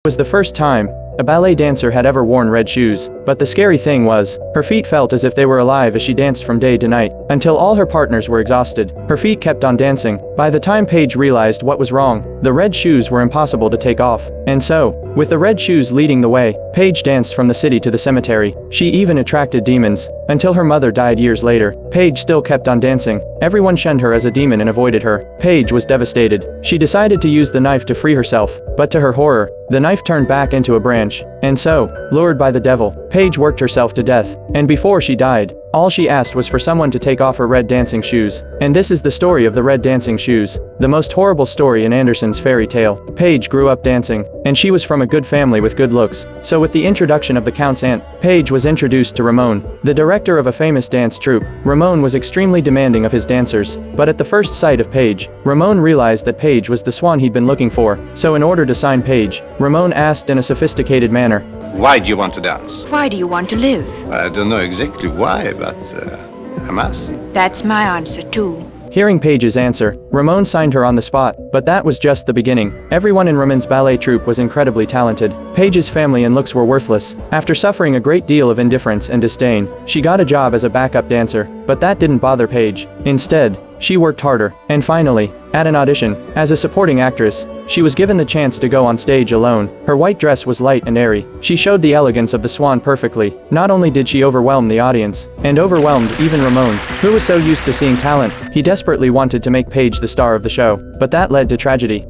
was the first time a ballet dancer had ever worn red shoes, but the scary thing was, her feet felt as if they were alive as she danced from day to night, until all her partners were exhausted. Her feet kept on dancing. By the time Paige realized what was wrong, the red shoes were impossible to take off. And so, with the red shoes leading the way, Paige danced from the city to the cemetery. She even attracted demons. Until her mother died years later, Paige still kept on dancing. Everyone shunned her as a demon and avoided her. Paige was devastated. She decided to use the knife to free herself, but to her horror, the knife turned back into a branch. And so, lured by the devil, Paige worked herself to death. And before she died, all she asked was for someone to take off her red dancing shoes. And this is the story of the red dancing shoes, the most horrible story in Andersen's fairy tale. Paige grew up dancing, and she was from a good family with good looks. So with the introduction of the Count's aunt, Paige was introduced to Ramon, the director of a famous dance troupe. Ramon was extremely demanding of his dancers, but at the first sight of Paige, Ramon realized that Paige was the swan he'd been looking for. So in order to sign Paige, Ramon asked in a sophisticated manner, "Why do you want to dance?" Why do you want to live? I don't know exactly why, but I must. That's my answer too. Hearing Paige's answer, Ramon signed her on the spot, but that was just the beginning. Everyone in Ramon's ballet troupe was incredibly talented. Paige's family and looks were worthless. After suffering a great deal of indifference and disdain, she got a job as a backup dancer, but that didn't bother Paige. Instead, she worked harder, and finally, at an audition, as a supporting actress, she was given the chance to go on stage alone. Her white dress was light and airy. She showed the elegance of the swan perfectly. Not only did she overwhelm the audience, and overwhelmed even Ramon, who was so used to seeing talent, he desperately wanted to make Paige the star of the show. But that led to tragedy.